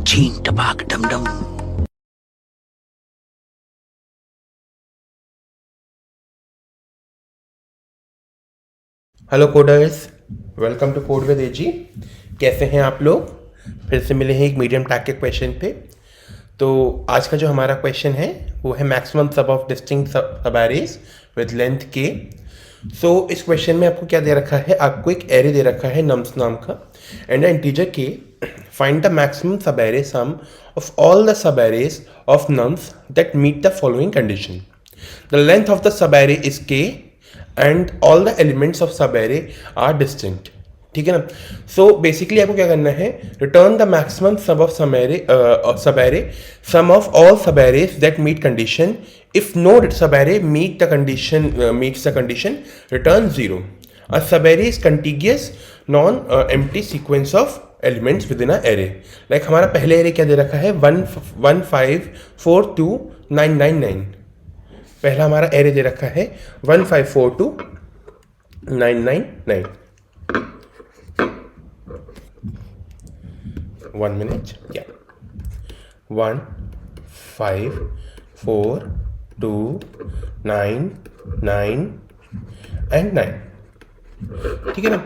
छीन टपाक डम डम। Hello coders, welcome to code with AG. कैसे हैं आप लोग? फिर से मिले हैं एक मीडियम टैग के क्वेश्चन पे। तो आज का जो हमारा क्वेश्चन है वो है मैक्सिमम सब ऑफ डिस्टिंक्ट सब एरेज विद लेंथ के। सो इस क्वेश्चन में आपको क्या दे रखा है? आपको एक एरे दे रखा है नम्स नाम का and integer k. Find the maximum subarray sum of all the सब arrays of nums that meet the following condition. The length of the subarray is k and all the elements of सब array are distinct. ठीक है ना? So basically आपको क्या करना है? Return the maximum sub of सब array sum of all subarrays that meet condition. If no सब array meet the condition meets the condition, return zero. A subarray is contiguous non empty sequence of elements within a array. Like हमारा पहले array क्या दे रखा है? 1 5 4 2 9 9 9। पहला हमारा array दे रखा है 1 5 4 2 9 9 9। 1 मिनट। या 1 5 4 2 9 9 एंड 9। ठीक है ना?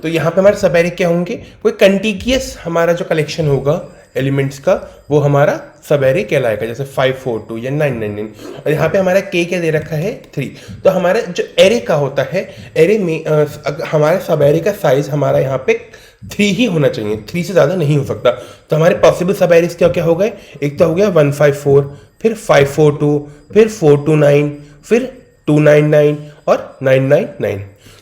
तो यहाँ पे हमारे सब एरे क्या होंगे? कोई कंटिगियस हमारा जो कलेक्शन होगा एलिमेंट्स का वो हमारा सब एरे कहलाएगा, जैसे 5 4 2 या 9 9 9। और यहाँ पे हमारा के क्या दे रखा है? 3। तो हमारा जो एरे का होता है, एरे में हमारे सब एरे का साइज हमारा यहाँ पे 3 ही होना चाहिए, 3 से ज़्यादा नहीं हो सकता। तो हमारे पॉसिबल सब एरेज क्या क्या हो गए? एक तो हो गया 1 5 4, फिर 5 4 2, फिर 4 2 9, फिर 2 9 9 और 9 9 9।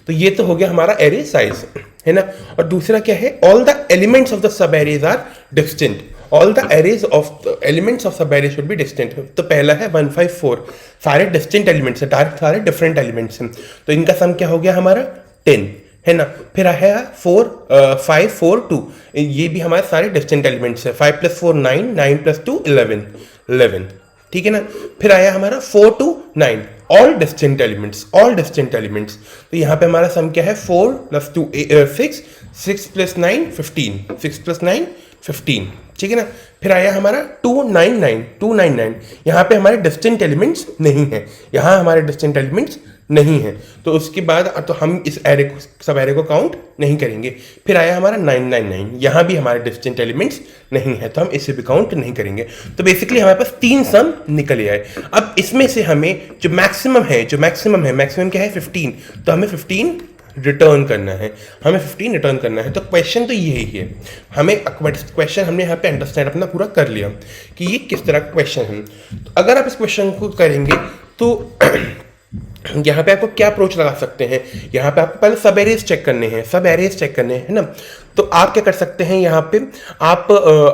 तो ये तो हो गया हमारा एरे साइज, है ना? और दूसरा क्या है? All the elements of the सब arrays are distinct. All the arrays of elements of सब एरे शुड बी डिस्टिंक्ट। तो पहला है 1 5 4, सारे डिस्टिंक्ट एलिमेंट्स है, सारे डिफरेंट एलिमेंट्स हैं। तो इनका सम क्या हो गया हमारा? 10, है ना? फिर है 5 4 2, ये भी हमारे सारे डिस्टिंक्ट एलिमेंट्स है। 5 + 4 9, 9 + 2 11 11। ठीक है ना? फिर आया हमारा 4 2 9, all distinct elements, all distinct elements. तो यहाँ पे हमारा सम क्या है? 4 + 2 6, 6 + 9 15, 6 + 9 15। ठीक है ना? फिर आया हमारा 299, 299। यहाँ पे हमारे डिस्टिंक्ट एलिमेंट्स नहीं है, यहाँ हमारे डिस्टिंक्ट एलिमेंट्स नहीं है। तो उसके बाद तो हम इस एरे को, सब एरे को काउंट नहीं करेंगे। फिर आया हमारा 999, यहाँ भी हमारे डिस्टिंक्ट एलिमेंट्स नहीं है, तो हम इसे भी काउंट नहीं करेंगे। तो बेसिकली हमारे पास 3 सम निकल आए। अब इसमें से हमें जो मैक्सिमम है, मैक्सिमम क्या है? 15। तो हमें 15 रिटर्न करना है, हमें 15 रिटर्न करना है। तो क्वेश्चन तो यही है। हमें क्वेश्चन हमने यहाँ पे अंडरस्टैंड अपना पूरा कर लिया कि ये किस तरह का क्वेश्चन है। तो अगर आप इस क्वेश्चन को करेंगे तो यहाँ पे आपको क्या अप्रोच लगा सकते हैं? यहाँ पे आपको पहले सब एरेज चेक करने हैं, है ना? तो आप क्या कर सकते हैं? यहाँ पे आप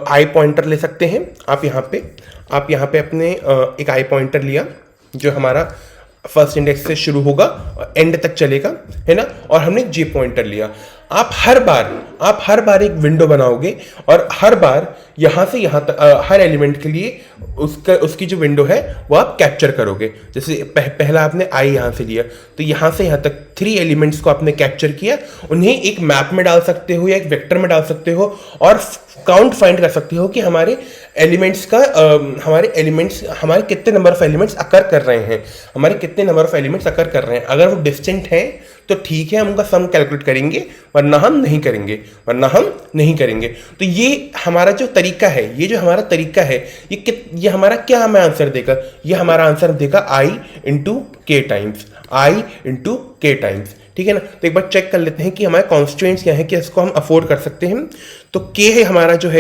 आई पॉइंटर ले सकते हैं। आप यहाँ पे अपने एक आई पॉइंटर लिया जो हमारा फर्स्ट इंडेक्स से शुरू होगा और एंड तक चलेगा, है ना? और हमने जे पॉइंटर लिया। आप हर बार एक विंडो बनाओगे और हर बार यहाँ से यहाँ तक हर एलिमेंट के लिए उसकी जो विंडो है वो आप कैप्चर करोगे। जैसे पहला आपने आई यहाँ से लिया, तो यहाँ से यहाँ तक 3 एलिमेंट्स को आपने कैप्चर किया। उन्हें एक मैप में डाल सकते हो या एक वेक्टर में डाल सकते हो और काउंट फाइंड कर सकते हो कि हमारे एलिमेंट्स का हमारे कितने नंबर ऑफ एलिमेंट्स अकर कर रहे हैं, अगर वो डिस्टिंक्ट हैं तो ठीक है, हम उनका सम कैलकुलेट करेंगे, वरना हम नहीं करेंगे। तो ये हमारा जो तरीका है, ये हमारा क्या हमें आंसर देगा? ये हमारा आंसर देगा I × K टाइम्स। ठीक है ना? तो एक बार चेक कर लेते हैं कि हमारे कॉन्स्ट्रेंट्स क्या है कि इसको हम अफोर्ड कर सकते हैं। तो K है हमारा जो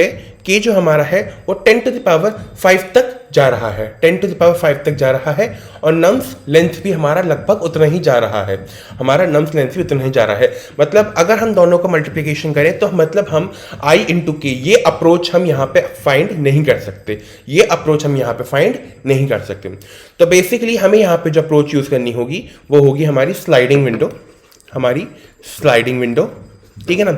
हमारा है वो 10⁵ तक जा रहा है, 10⁵ तक जा रहा है। और नम्स लेंथ भी हमारा लगभग उतना ही जा रहा है, मतलब अगर हम दोनों का मल्टीप्लिकेशन करें तो मतलब हम I × K, ये अप्रोच हम यहाँ पे फाइंड नहीं कर सकते। तो बेसिकली हमें यहाँ पे जो अप्रोच यूज़ करनी होगी वो होगी हमारी स्लाइडिंग विंडो। ठीक है ना?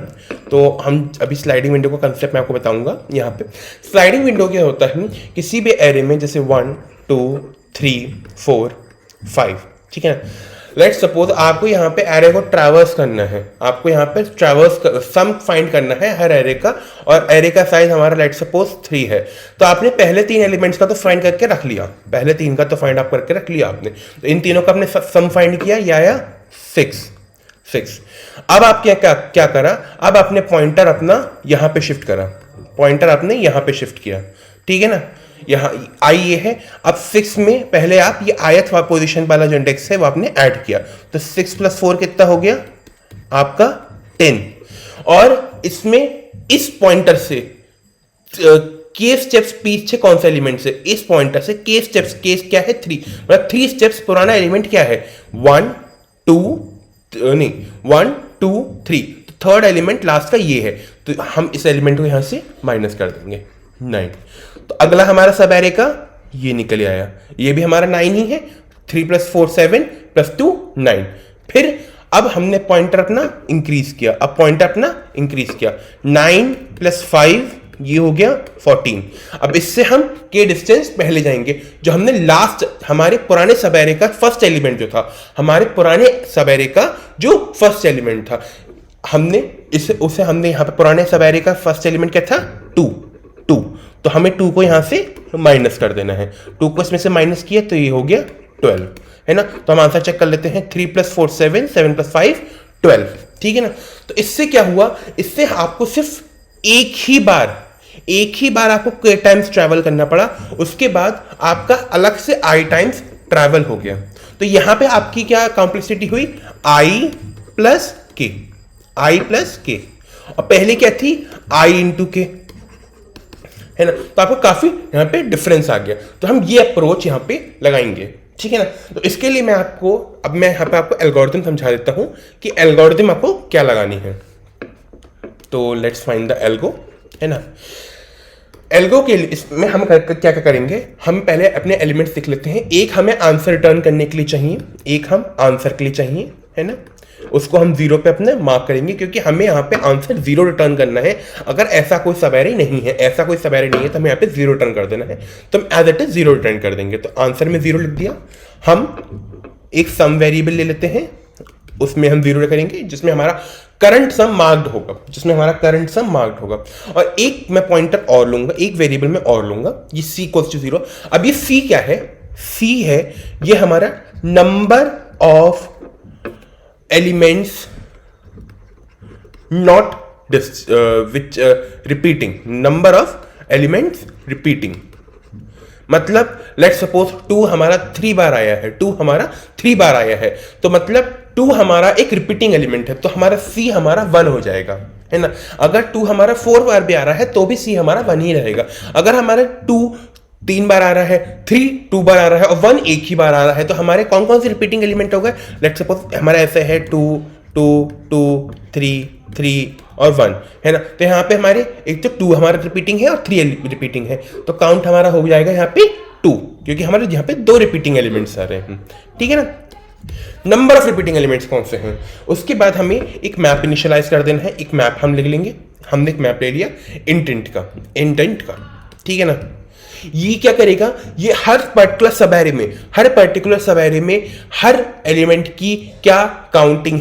तो हम अभी स्लाइडिंग विंडो का कंसेप्ट मैं आपको बताऊंगा। यहाँ पे स्लाइडिंग विंडो क्या होता है? किसी भी एरे में जैसे 1 2 3 4 5, ठीक है ना? लेट्स सपोज आपको यहाँ पे एरे को ट्रैवर्स करना है, आपको यहाँ पे सम फाइंड करना है हर एरे का, और एरे का साइज हमारा लेट्स सपोज 3 है। तो आपने पहले 3 एलिमेंट्स का तो फाइंड करके रख लिया, पहले 3 का तो फाइंड आप करके रख लिया आपने, तो इन तीनों का आपने सम फाइंड किया, या 6। अब आप क्या करा, अब आपने पॉइंटर अपना यहाँ पे शिफ्ट करा, पॉइंटर आपने यहाँ पे शिफ्ट किया, ठीक है ना, यहाँ आई ये है। अब 6 में पहले आप ये आयत वाला पोजीशन वाला जो इंडेक्स है वो आपने ऐड किया, तो 6 + 4 कितना हो गया आपका 10। और इसमें इस पॉइंटर से के स्टेप्स पीछे कौन सा एलिमेंट से, इस पॉइंटर से के स्टेप्स, केस क्या है 3, मतलब 3 स्टेप्स पुराना एलिमेंट क्या है 1 2 3, तो थर्ड एलिमेंट लास्ट का ये है, तो हम इस एलिमेंट को यहां से माइनस कर देंगे 9। तो अगला हमारा सब एरे का ये निकल आया, ये भी हमारा 9 ही है, 3 + 4 7 + 2 9। फिर अब हमने पॉइंटर अपना इंक्रीज किया, अब पॉइंटर अपना इंक्रीज किया, 9 + 5 ये हो गया 14। अब इससे हम के डिस्टेंस पहले जाएंगे, जो हमने लास्ट हमारे पुराने सब एरे का फर्स्ट एलिमेंट जो था, हमारे पुराने सब एरे का जो फर्स्ट एलिमेंट था, हमने उसे हमने यहाँ पे पुराने सब एरे का फर्स्ट एलिमेंट क्या था 2, तो हमें 2 को यहाँ से माइनस कर देना है, 2 को इसमें से माइनस किया तो ये हो गया 12, है ना। तो हम आंसर चेक कर लेते हैं, 3 + 4 7 7 + 5 12, ठीक है ना। तो इससे क्या हुआ, इससे आपको सिर्फ एक ही बार आपको k टाइम्स ट्रैवल करना पड़ा, उसके बाद आपका अलग से i टाइम्स ट्रैवल हो गया। तो यहां पे आपकी क्या कॉम्प्लेक्सिटी हुई, i + k, और पहले क्या थी i × k, है ना। तो आपको काफी यहां पे डिफरेंस आ गया, तो हम ये अप्रोच यहां पे लगाएंगे, ठीक है ना। तो इसके लिए मैं यहां पे आपको एल्गोरिथम समझा देता हूं कि एल्गोरिथम आपको क्या लगानी है। तो लेट्स फाइंड द एल्गो, है ना। एल्गो के लिए इसमें हम क्या करेंगे, हम पहले अपने एलिमेंट्स लिख लेते हैं। एक हमें आंसर रिटर्न करने के लिए चाहिए, एक हम आंसर के लिए चाहिए, है ना। उसको हम 0 पे अपने मार्क करेंगे, क्योंकि हमें यहाँ पे आंसर 0 रिटर्न करना है। अगर ऐसा कोई सब एरे नहीं है, तो हमें यहाँ पे 0 रिटर्न कर देना है, तो हम एज इट इज 0 रिटर्न कर देंगे। तो आंसर में 0 लिख दिया। हम एक सम वेरिएबल ले लेते हैं, उसमें हम 0 करेंगे, जिसमें हमारा करंट सम मार्क्ड होगा, और एक मैं पॉइंटर और लूंगा, एक वेरिएबल में और लूंगा, ये c = 0। अब ये c क्या है, c है ये हमारा number of elements not repeating, number of elements repeating. मतलब लेट्स सपोज 2 हमारा 3 बार आया है, तो मतलब 2 हमारा एक रिपीटिंग एलिमेंट है, तो हमारा c हमारा 1 हो जाएगा, है ना। अगर 2 हमारा 4 बार भी आ रहा है तो भी c हमारा 1 ही रहेगा। अगर हमारा 2 3 बार आ रहा है, 3 2 बार आ रहा है, और 1 एक ही बार आ रहा है, तो हमारे कौन कौन से रिपीटिंग एलिमेंट हो गए। लेट्स सपोज हमारा ऐसे है 2 2 2 3 3 और 1, है ना। तो यहाँ पे हमारे एक तो 2 हमारा रिपीटिंग है और 3 रिपीटिंग है, तो काउंट हमारा हो जाएगा यहाँ पे 2, क्योंकि हमारे यहाँ पे 2 रिपीटिंग एलिमेंट्स आ रहे हैं, ठीक है ना। नंबर ऑफ रिपीटिंग एलिमेंट्स कौन से हैं, उसके बाद हमें एक मैप इनिशियलाइज कर देना है। एक मैप हम लिख लेंगे, हमने एक मैप ले लिया इंटेंट का, ठीक है ना। ये क्या करेगा, ये हर पर्टिकुलर सब एरे में हर एलिमेंट की क्या काउंटिंग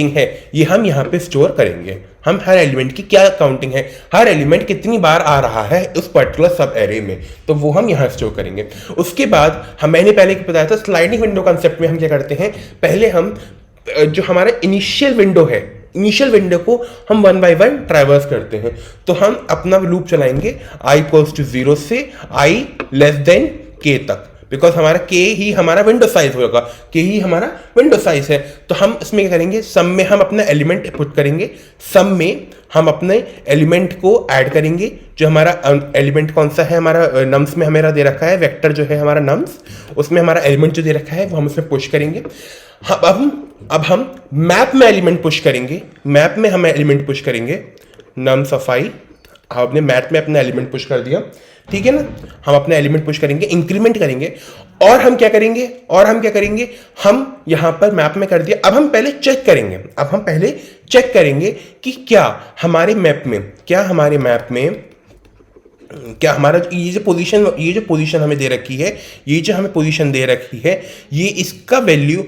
है, ये हम यहाँ पे स्टोर करेंगे। हम हर एलिमेंट की क्या काउंटिंग है, हर एलिमेंट कितनी बार आ रहा है उस पर्टिकुलर सब एरे में, तो वो हम यहाँ स्टोर करेंगे। उसके बाद मैंने पहले बताया था स्लाइडिंग विंडो कॉन्सेप्ट में हम क्या करते हैं, पहले हम जो हमारा इनिशियल विंडो को हम 1 by 1 ट्रैवर्स करते हैं। तो हम अपना लूप चलाएंगे i = 0 से i < k तक, बिकॉज हमारा k ही हमारा विंडो साइज होगा, k ही हमारा विंडो साइज है। तो हम इसमें क्या करेंगे, सम में हम अपना एलिमेंट पुट करेंगे, सम में हम अपने एलिमेंट को ऐड करेंगे। जो हमारा एलिमेंट कौन सा है, हमारा नम्स में हमारा दे रखा है, वेक्टर जो है हमारा नम्स, उसमें हमारा एलिमेंट जो दे रखा है वो हम उसमें पुश करेंगे। अब हम मैप में एलिमेंट पुश करेंगे, नम्स ऑफ i, हमने मैप में अपना एलिमेंट पुश कर दिया, ठीक है ना। हम अपना एलिमेंट पुश करेंगे, इंक्रीमेंट करेंगे, और हम क्या करेंगे, हम यहां पर मैप में कर दिया। अब हम पहले चेक करेंगे कि क्या हमारे मैप में क्या हमारा ये जो पोजीशन हमें दे रखी है, ये जो हमें पोजीशन दे रखी है, ये इसका वैल्यू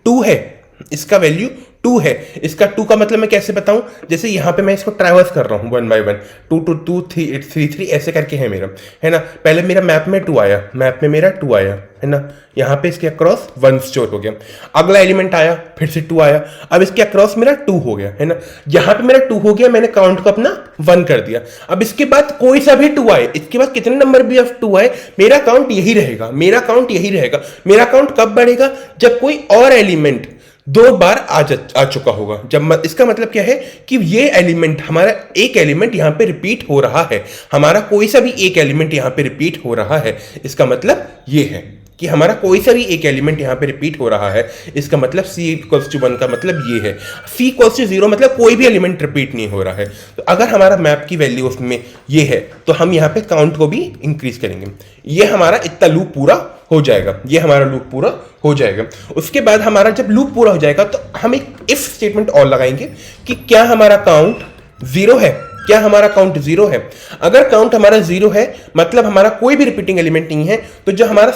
2 है, इसका वैल्यू 2 है। इसका 2 का मतलब मैं कैसे बताऊं, जैसे यहाँ पे मैं इसको ट्रैवर्स कर रहा हूँ 1 बाय 1, 2 2 2 3 3 3 ऐसे करके है मेरा, है ना। पहले मेरा मैप में 2 आया, मैप में मेरा 2 आया, है ना। यहाँ पे इसके अक्रॉस 1 स्टोर हो गया। अगला एलिमेंट आया, फिर से 2 आया, अब इसके अक्रॉस मेरा 2 हो गया, है ना। यहाँ पे मेरा 2 हो गया, मैंने काउंट को अपना 1 कर दिया। अब इसके बाद कोई सा भी 2 आए, इसके बाद कितने नंबर भी ऑफ 2 आए, मेरा काउंट यही रहेगा, मेरा काउंट यही रहेगा। मेरा काउंट कब बढ़ेगा, जब कोई और एलिमेंट 2 बार आ चुका होगा। जब इसका मतलब क्या है कि ये एलिमेंट, हमारा एक एलिमेंट यहां पे रिपीट हो रहा है, हमारा कोई सा भी एक एलिमेंट यहां पे रिपीट हो रहा है, इसका मतलब ये है कि हमारा कोई सा भी एक एलिमेंट यहां पे रिपीट हो रहा है। इसका मतलब c=1 का मतलब ये है। c=0 मतलब कोई भी एलिमेंट रिपीट नहीं हो रहा है। तो अगर हमारा मैप की वैल्यू उसमें ये है, तो हम यहाँ पे काउंट को भी इंक्रीज करेंगे। ये हमारा इतना लूप पूरा हो जाएगा, ये हमारा लूप पूरा हो जाएगा। उसके बाद हमारा जब लूप पूरा हो जाएगा तो हम एक इफ स्टेटमेंट और लगाएंगे कि क्या हमारा काउंट 0 है, क्या हमारा काउंट 0 है। अगर काउंट हमारा 0 है मतलब हमारा कोई भी रिपीटिंग एलिमेंट नहीं है, तो जो हमारा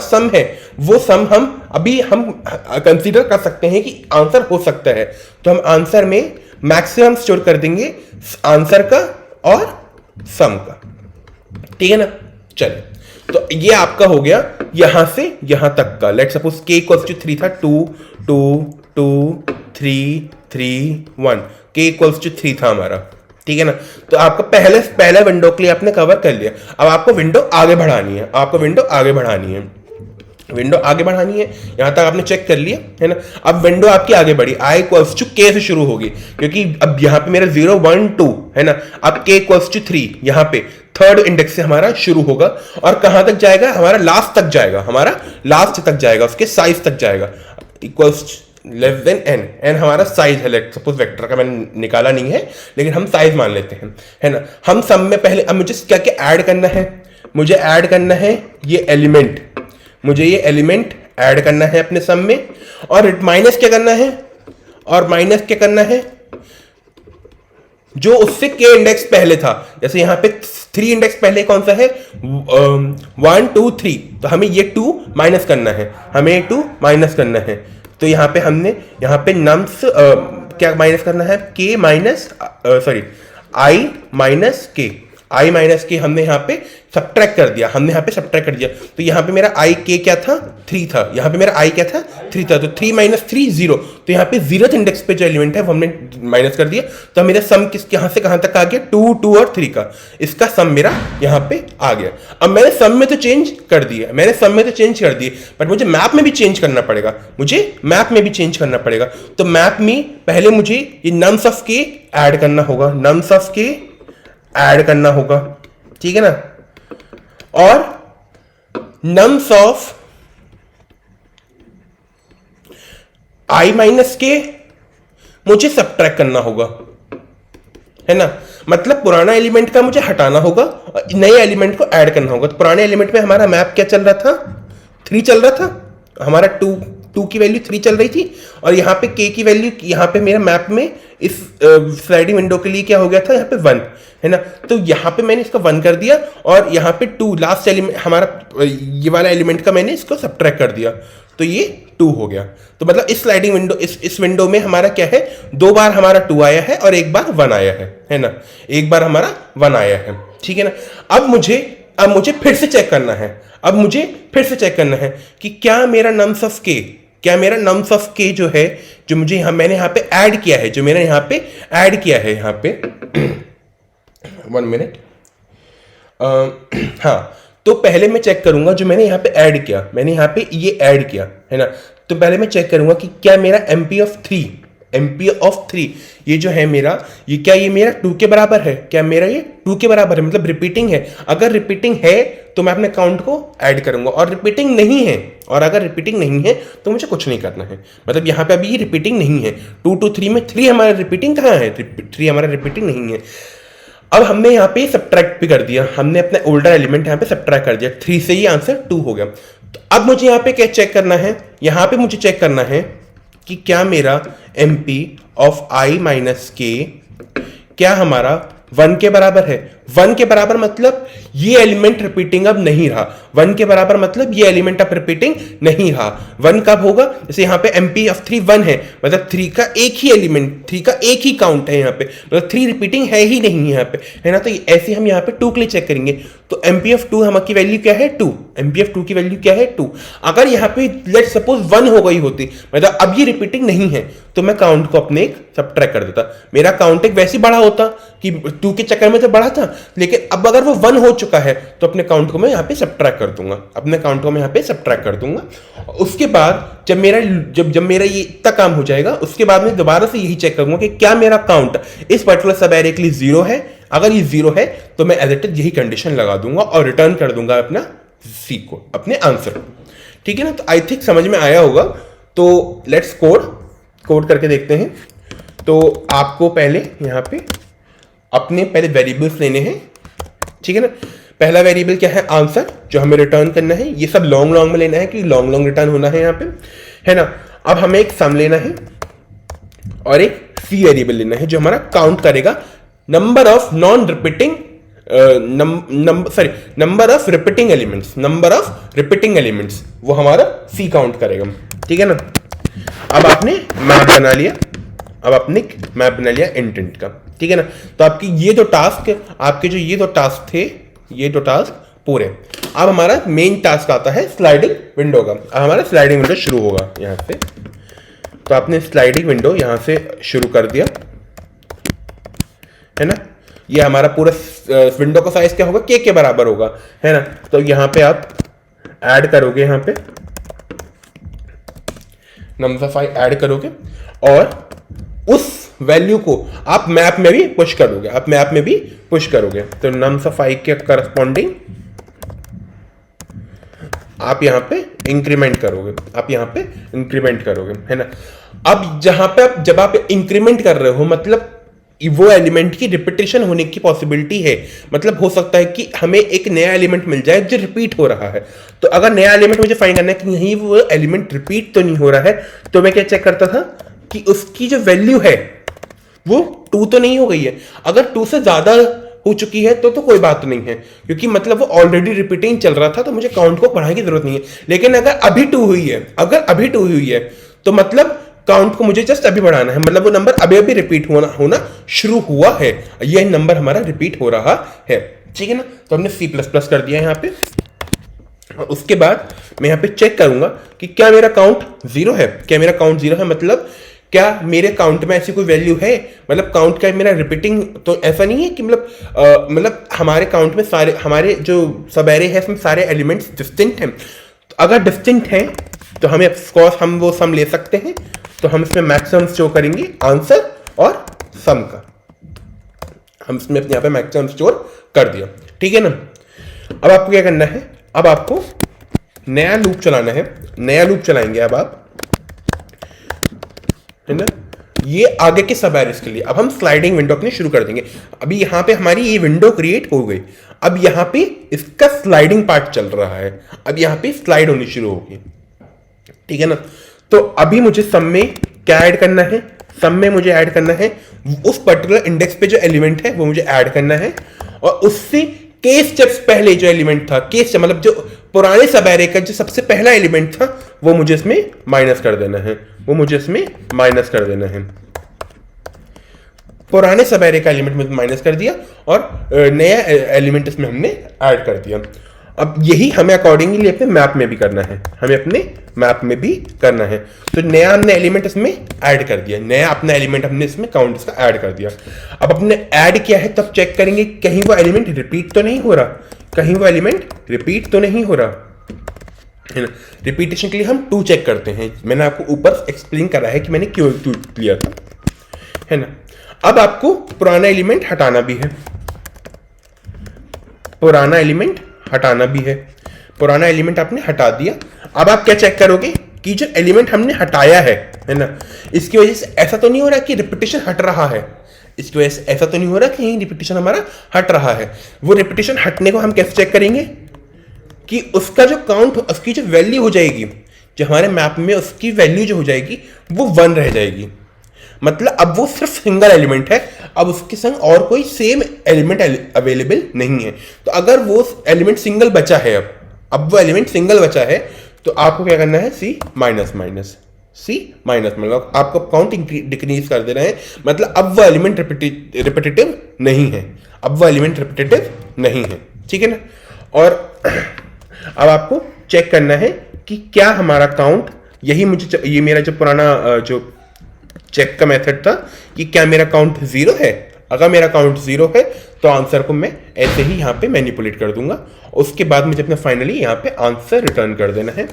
सम है, वो सम हम कंसीडर कर सकते हैं कि आंसर हो सकता है। तो हम आंसर में मैक्सिमम स्टोर कर देंगे आंसर का और सम का, ठीक है ना। चलिए, तो ये आपका हो गया यहां से यहां तक का। लेट्स सपोज k=3 था, 2 2 2 3 3 1, k=3 था हमारा, ठीक है ना। तो आपका पहले विंडो के लिए आपने कवर कर लिया। अब आपको विंडो आगे बढ़ानी है, विंडो आगे बढ़ानी है। यहां तक आपने चेक कर लिया, है ना। अब विंडो आपकी आगे बढ़ी, i=k से शुरू होगी, क्योंकि अब यहां पे मेरा 0 1 2 है ना। अब k=3 यहां पे थर्ड इंडेक्स से हमारा शुरू होगा और कहां तक जाएगा, हमारा लास्ट तक जाएगा, उसके साइज तक जाएगा। इक्वल्स लेस देन n हमारा साइज है। लेट सपोज वेक्टर का मैंने निकाला नहीं है, लेकिन हम साइज मान लेते हैं, है ना। हम सम में पहले, अब मुझे क्या क्या ऐड करना है, मुझे ऐड करना है ये एलिमेंट, मुझे ये एलिमेंट ऐड करना है अपने सम में। और माइनस क्या करना है, जो उससे k इंडेक्स पहले था। जैसे यहां पे 3 इंडेक्स पहले कौन सा है, 1 2 3, तो हमें ये 2 माइनस करना है, तो यहां पे हमने नम्स क्या माइनस करना है, i माइनस के हमने यहाँ पे सब्ट्रैक्ट कर दिया, तो यहाँ पे मेरा i k क्या था, 3 था। यहाँ पे मेरा i क्या था, 3 था। तो 3 - 3 0, तो यहाँ पे 0th इंडेक्स पे जो एलिमेंट है वो हमने माइनस कर दिया। तो मेरा सम कहाँ से कहाँ तक आ गया, 2 2 और 3 का, इसका सम मेरा यहाँ पे आ गया। अब मैंने सम में तो चेंज कर दिए, बट मुझे मैप में भी चेंज करना पड़ेगा। तो मैप में पहले मुझे ये नम्स ऑफ k ऐड करना होगा, ठीक है ना। और नम्स ऑफ i माइनस के मुझे सब्ट्रैक्ट करना होगा, है ना। मतलब पुराना एलिमेंट का मुझे हटाना होगा और नए एलिमेंट को ऐड करना होगा। तो पुराने एलिमेंट में हमारा मैप क्या चल रहा था, 3 चल रहा था, हमारा 2 की वैल्यू 3 चल रही थी, और यहाँ पे k की वैल्यू, यहाँ पे मेरा मैप में इस स्लाइडिंग विंडो के लिए क्या हो गया था, यहाँ पे 1, है ना। तो यहाँ पे मैंने इसका 1 कर दिया और यहाँ पे 2 लास्ट एलिमेंट हमारा ये वाला एलिमेंट का मैंने इसको सब्ट्रैक्ट कर दिया, तो ये 2 हो गया। तो मतलब इस स्लाइडिंग विंडो, इस विंडो में हमारा क्या है, 2 बार हमारा 2 आया है और 1 बार 1 आया है ना। 1 बार हमारा 1 आया है, ठीक है ना। अब मुझे फिर से चेक करना है, कि क्या मेरा नम्स ऑफ k जो है, जो मैंने यहाँ पे ऐड किया है, यहाँ पे 1 मिनट, हाँ। तो पहले मैं चेक करूंगा जो मैंने यहाँ पे ऐड किया, है ना। तो पहले मैं चेक करूंगा कि क्या मेरा MP ऑफ 3 ये जो है मेरा, ये मेरा 2 के बराबर है, मतलब रिपीटिंग है। अगर रिपीटिंग है तो मैं अपने काउंट को ऐड करूंगा, और रिपीटिंग नहीं है, और अगर रिपीटिंग नहीं है तो मुझे कुछ नहीं करना है। मतलब यहाँ पे अभी ये रिपीटिंग नहीं है, 2 2 3 में 3 हमारा रिपीटिंग कहाँ है, 3 हमारा रिपीटिंग नहीं है। अब हमने यहाँ पे सब्ट्रैक्ट भी कर दिया, हमने अपना ओल्डर एलिमेंट यहाँ पे सब्ट्रैक्ट कर दिया, 3 से ही आंसर 2 हो गया। तो अब मुझे यहाँ पे क्या चेक करना है, यहाँ पे मुझे चेक करना है कि क्या मेरा MP of i minus k क्या हमारा 1 के बराबर है। 1 के बराबर मतलब ये एलिमेंट रिपीटिंग अब नहीं रहा। 1 के बराबर मतलब ये एलिमेंट अब रिपीटिंग नहीं रहा। 1 कब होगा? जैसे यहाँ पे MP(3) 1 है, मतलब 3 का एक ही एलिमेंट, 3 का एक ही काउंट है यहाँ पे, मतलब 3 रिपीटिंग है ही नहीं यहाँ पे, है ना। तो ऐसे हम यहाँ पे 2 के लिए चेक करेंगे। तो MP(2) हमारी वैल्यू क्या है? 2। MP(2) की वैल्यू क्या है? 2। अगर यहाँ पे लेट सपोज 1 हो गई होती, मतलब अब ये रिपीटिंग नहीं है, तो मैं काउंट को अपने एक सबट्रैक्ट कर देता। मेरा काउंट एक वैसे बड़ा होता कि 2 के चक्कर में तो बड़ा था, लेकिन अब अगर वो 1 हो चुका है तो अपने काउंट को मैं यहाँ पे सबट्रैक्ट कर दूंगा, अपने काउंट को मैं यहाँ पे सबट्रैक्ट कर दूंगा। उसके बाद जब मेरा ये इतना काम हो जाएगा, उसके बाद मैं दोबारा से यही चेक करूंगा कि क्या मेरा काउंट इस पर्टिकुलर सब एरे के लिए 0 है। अगर ये 0 है तो मैं एज इट इज यही कंडीशन लगा दूंगा और रिटर्न कर दूंगा अपना सी को, अपने आंसर को। ठीक है ना। तो आई थिंक समझ में आया होगा। तो लेट्स कोड करके देखते हैं। तो आपको पहले यहाँ पे अपने पहले वेरिएबल्स लेने हैं, ठीक है ना। पहला वेरिएबल क्या है? आंसर, जो हमें रिटर्न करना है। ये सब लॉन्ग में लेना है कि लॉन्ग रिटर्न होना है यहाँ पे, है ना। अब हमें एक सम लेना है और एक सी वेरिएबल लेना है जो हमारा काउंट करेगा number of non repeating number of repeating elements, वो हमारा सी काउंट करेगा, ठीक है ना। अब आपने मैप बना लिया इंटेंट का, ठीक है ना। तो आपकी ये दो टास्क, आपके जो ये दो टास्क थे, ये दो टास्क पूरे। अब हमारा मेन टास्क आता है स्लाइडिंग विंडो का। अब हमारा स्लाइडिंग विंडो शुरू होगा यहाँ से। तो आपने स्लाइडिंग विंडो यहाँ से शुरू कर दिया, है ना। ये हमारा पूरा विंडो का साइज क्या होगा? के बराबर होगा, है ना। तो यहाँ पे आप ऐड करोगे, यहाँ पे num5 ऐड करोगे और उस वैल्यू को आप मैप में भी पुश करोगे। तो num5 के करस्पॉन्डिंग आप यहाँ पे इंक्रीमेंट करोगे, है ना। अब जहां पे जब आप इंक्रीमेंट कर रहे हो, मतलब वो एलिमेंट की रिपीटेशन होने की पॉसिबिलिटी है। मतलब हो सकता है कि हमें एक नया एलिमेंट मिल जाए जो रिपीट हो रहा है। तो अगर नया एलिमेंट मुझे फाइंड करना है कि नहीं वो एलिमेंट रिपीट तो नहीं हो रहा है, तो मैं क्या चेक करता था कि उसकी जो वैल्यू है वो 2 तो नहीं हो गई है। अगर 2 से ज्यादा हो चुकी है तो कोई बात नहीं है, क्योंकि मतलब वो ऑलरेडी रिपीटिंग चल रहा था, तो मुझे काउंट को बढ़ाने की जरूरत नहीं है। लेकिन अगर अभी 2 हुई है तो मतलब काउंट को मुझे जस्ट अभी बढ़ाना है, मतलब वो नंबर अभी रिपीट होना शुरू हुआ है, ये नंबर हमारा रिपीट हो रहा है, ठीक है ना। तो हमने C++ कर दिया यहाँ पे। और उसके बाद मैं यहाँ पे चेक करूंगा कि क्या मेरा काउंट 0 है, मतलब क्या मेरे काउंट में ऐसी कोई वैल्यू है, मतलब काउंट का मेरा रिपीटिंग तो ऐसा नहीं है कि मतलब हमारे काउंट में सारे हमारे जो सब एरे है इसमें सारे एलिमेंट्स डिस्टिंक्ट हैं। तो अगर डिस्टिंक्ट हैं तो हमें ऑफकोर्स हम वो सम ले सकते हैं। तो हम इसमें मैक्सिमम स्टोर करेंगे आंसर और सम का, हम इसमें यहाँ पे मैक्सिमम स्टोर कर दिया, ठीक है ना। अब आपको क्या करना है? अब आपको नया लूप चलाना है, नया लूप चलाएंगे अब आप, है ना। ये आगे के सब एरेस के लिए। अब हम स्लाइडिंग विंडो अपनी शुरू कर देंगे। अभी यहाँ पे हमारी ये विंडो क्रिएट हो गई, अब यहाँ पे इसका स्लाइडिंग पार्ट चल रहा है, अब यहाँ पे स्लाइड होनी शुरू होगी, ठीक है ना। तो अभी मुझे सम में क्या ऐड करना है? सम में मुझे ऐड करना है उस पर्टिकुलर इंडेक्स पे जो एलिमेंट है वो मुझे ऐड करना है, और उससे के स्टेप्स पहले जो एलिमेंट था, मतलब जो पुराने सब एरे का जो सबसे पहला एलिमेंट था वो मुझे इसमें माइनस कर देना है, पुराने सब एरे का एलिमेंट में माइनस कर दिया और नया एलिमेंट इसमें हमने ऐड कर दिया। अब यही हमें अकॉर्डिंगली अपने मैप में भी करना है, तो नया हमने एलिमेंट इसमें ऐड कर दिया, नया अपना एलिमेंट हमने इसमें काउंट इसका ऐड कर दिया। अब अपने ऐड किया है तब चेक करेंगे कहीं वो एलिमेंट रिपीट तो नहीं हो रहा, है ना। रिपीटेशन के लिए हम 2 चेक करते हैं, मैंने आपको ऊपर एक्सप्लेन करा है कि मैंने क्यों 2 लिया था, है ना। अब आपको पुराना एलिमेंट हटाना भी है, पुराना एलिमेंट आपने हटा दिया। अब आप क्या चेक करोगे कि जो एलिमेंट हमने हटाया है ना, इसकी वजह से ऐसा तो नहीं हो रहा कि रिपीटेशन हट रहा है, इसकी वजह से ऐसा तो नहीं हो रहा कि रिपीटेशन हमारा हट रहा है। वो रिपीटेशन हटने को हम कैसे चेक करेंगे कि उसका जो काउंट, उसकी जो वैल्यू हो जाएगी, जो हमारे मैप में उसकी वैल्यू जो हो जाएगी वो 1 रह जाएगी। मतलब अब वो सिर्फ सिंगल एलिमेंट है, अब उसके संग और कोई सेम एलिमेंट अवेलेबल नहीं है। तो अगर वो एलिमेंट सिंगल बचा है, अब वो एलिमेंट सिंगल बचा है, तो आपको क्या करना है, सी माइनस माइनस, सी माइनस मतलब आपको काउंट डिक्रीज कर दे रहे हैं, मतलब अब वो एलिमेंट रिपीटेटिव नहीं है, अब वो एलिमेंट रिपीटेटिव नहीं है, ठीक है ना। और अब आपको चेक करना है कि क्या हमारा काउंट, यही मुझे ये मेरा जो पुराना जो चेक का मेथड था कि क्या मेरा काउंट जीरो है। अगर मेरा काउंट जीरो है तो आंसर को मैं ऐसे ही यहाँ पे मैनिपुलेट कर दूंगा, उसके बाद मुझे अपना फाइनली यहाँ पे आंसर रिटर्न कर देना है,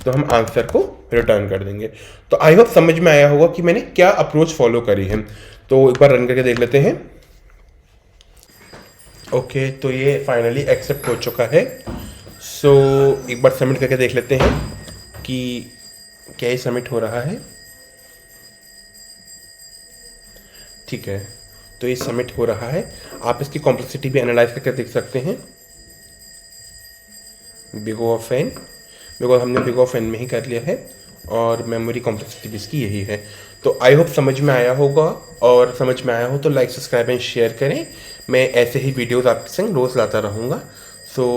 तो हम आंसर को रिटर्न कर देंगे। तो आई होप समझ में आया होगा कि मैंने क्या अप्रोच फॉलो करी है। तो एक बार रन करके देख लेते हैं। ओके, तो ये फाइनली एक्सेप्ट हो चुका है। सो एक बार सबमिट करके देख लेते हैं कि क्या ये सबमिट हो रहा है। ठीक है, तो ये सबमिट हो रहा है। आप इसकी कॉम्प्लेक्सिटी भी एनालाइज करके देख सकते हैं। Big O of n, because हमने बिग O ऑफ n में ही कर लिया है, और मेमोरी कॉम्प्लेक्सिटी भी इसकी यही है। तो आई होप समझ में आया होगा, और समझ में आया हो तो लाइक, सब्सक्राइब एंड शेयर करें। मैं ऐसे ही वीडियोस आपके संग रोज़ लाता रहूँगा। सो